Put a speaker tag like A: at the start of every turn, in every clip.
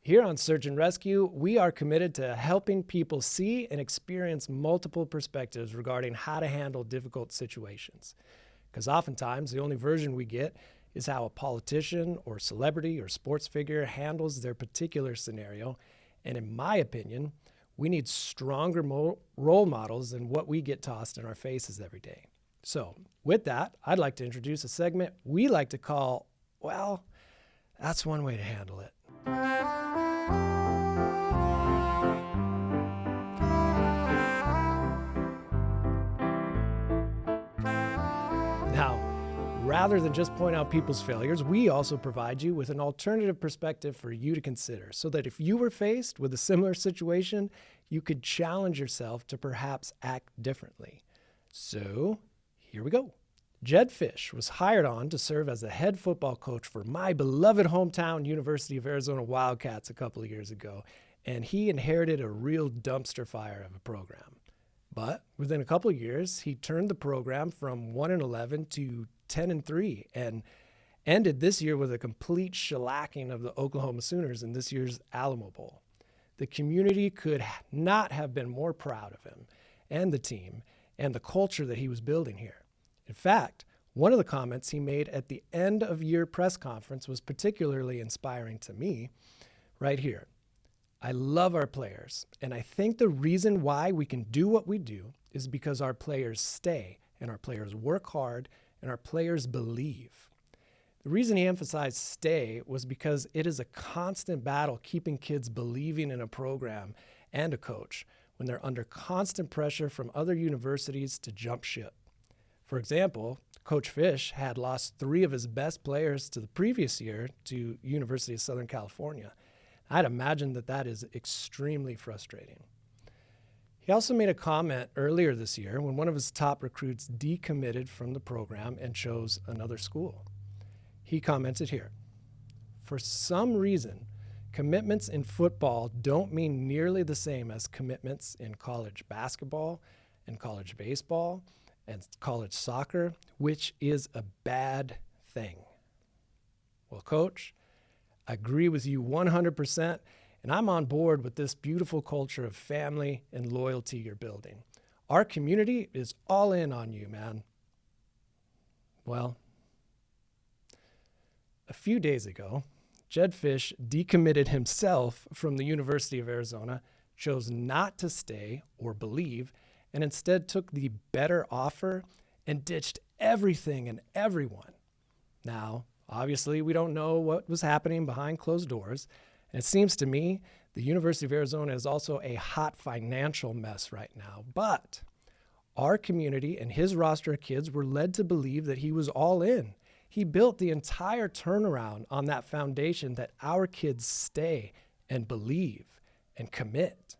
A: Here on Search and Rescue, we are committed to helping people see and experience multiple perspectives regarding how to handle difficult situations. Because oftentimes, the only version we get is how a politician or celebrity or sports figure handles their particular scenario. And in my opinion, we need stronger role models than what we get tossed in our faces every day. So with that, I'd like to introduce a segment we like to call, well, that's one way to handle it. Now, rather than just point out people's failures, we also provide you with an alternative perspective for you to consider so that if you were faced with a similar situation, you could challenge yourself to perhaps act differently. So here we go. Jedd Fisch was hired on to serve as the head football coach for my beloved hometown University of Arizona Wildcats a couple of years ago, and he inherited a real dumpster fire of a program. But within a couple of years, he turned the program from 1-11 to 10-3 and ended this year with a complete shellacking of the Oklahoma Sooners in this year's Alamo Bowl. The community could not have been more proud of him and the team and the culture that he was building here. In fact, one of the comments he made at the end of year press conference was particularly inspiring to me right here. I love our players, and I think the reason why we can do what we do is because our players stay, and our players work hard, and our players believe. The reason he emphasized stay was because it is a constant battle keeping kids believing in a program and a coach when they're under constant pressure from other universities to jump ship. For example, Coach Fisch had lost 3 of his best players to the previous year to University of Southern California. I'd imagine that is extremely frustrating. He also made a comment earlier this year when one of his top recruits decommitted from the program and chose another school. He commented here, "For some reason, commitments in football don't mean nearly the same as commitments in college basketball and college baseball and college soccer, which is a bad thing." Well, Coach, I agree with you 100%, and I'm on board with this beautiful culture of family and loyalty you're building. Our community is all in on you, man. Well, a few days ago, Jedd Fisch decommitted himself from the University of Arizona, chose not to stay or believe, and instead took the better offer and ditched everything and everyone. Now, obviously, we don't know what was happening behind closed doors, and it seems to me the University of Arizona is also a hot financial mess right now. But our community and his roster of kids were led to believe that he was all in. He built the entire turnaround on that foundation that our kids stay and believe and commit.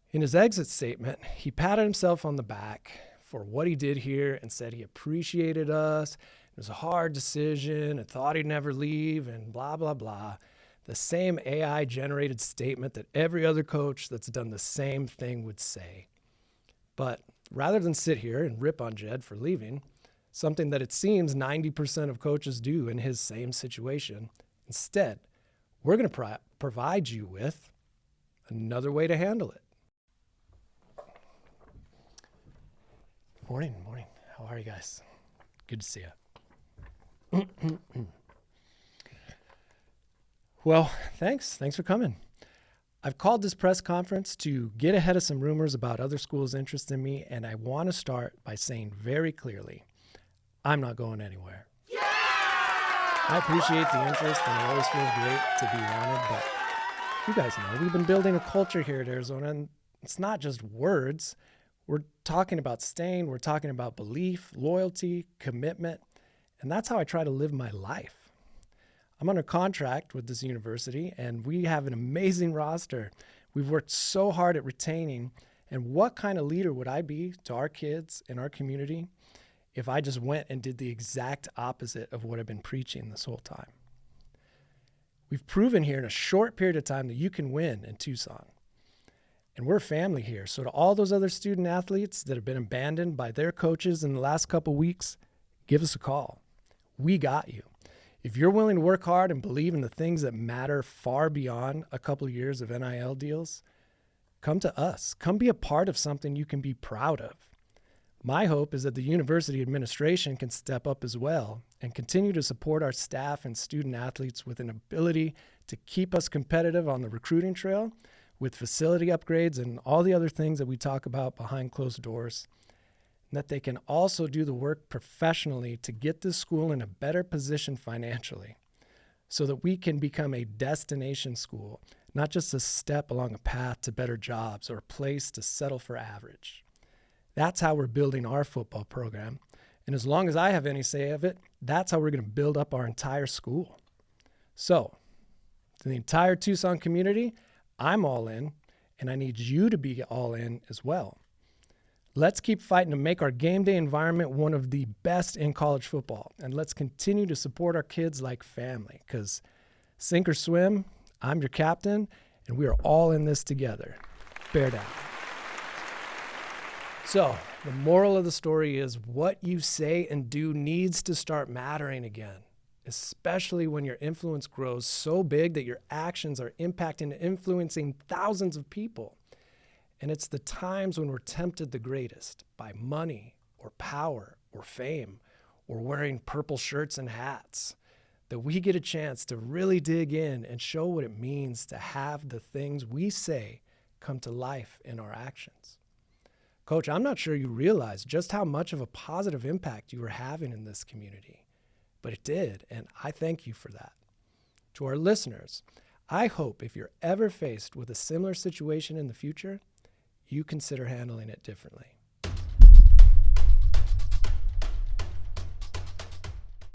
A: In his exit statement, he patted himself on the back for what he did here and said he appreciated us. It was a hard decision and thought he'd never leave and blah, blah, blah. The same AI-generated statement that every other coach that's done the same thing would say. But rather than sit here and rip on Jedd for leaving, something that it seems 90% of coaches do in his same situation, instead, we're going to provide you with another way to handle it. Morning. How are you guys? Good to see you. Well, thanks for coming. I've called this press conference to get ahead of some rumors about other schools' interest in me, and I want to start by saying very clearly, I'm not going anywhere. Yeah! I appreciate the interest, and it always feels great to be wanted, but you guys know we've been building a culture here at Arizona, and it's not just words. We're talking about staying, we're talking about belief, loyalty, commitment, and that's how I try to live my life. I'm under contract with this university, and we have an amazing roster. We've worked so hard at retaining, and what kind of leader would I be to our kids and our community if I just went and did the exact opposite of what I've been preaching this whole time? We've proven here in a short period of time that you can win in Tucson. And we're family here. So to all those other student athletes that have been abandoned by their coaches in the last couple weeks, give us a call. We got you. If you're willing to work hard and believe in the things that matter far beyond a couple of years of NIL deals, come to us. Come be a part of something you can be proud of. My hope is that the university administration can step up as well and continue to support our staff and student athletes with an ability to keep us competitive on the recruiting trail with facility upgrades and all the other things that we talk about behind closed doors. And that they can also do the work professionally to get this school in a better position financially so that we can become a destination school, not just a step along a path to better jobs or a place to settle for average. That's how we're building our football program. And as long as I have any say of it, that's how we're going to build up our entire school. So, to the entire Tucson community, I'm all in, and I need you to be all in as well. Let's keep fighting to make our game day environment one of the best in college football. And let's continue to support our kids like family, because sink or swim, I'm your captain, and we are all in this together. Bear down. So, the moral of the story is what you say and do needs to start mattering again, especially when your influence grows so big that your actions are impacting and influencing thousands of people. And it's the times when we're tempted the greatest by money or power or fame or wearing purple shirts and hats that we get a chance to really dig in and show what it means to have the things we say come to life in our actions. Coach, I'm not sure you realize just how much of a positive impact you were having in this community, but it did, and I thank you for that. To our listeners, I hope if you're ever faced with a similar situation in the future, you consider handling it differently.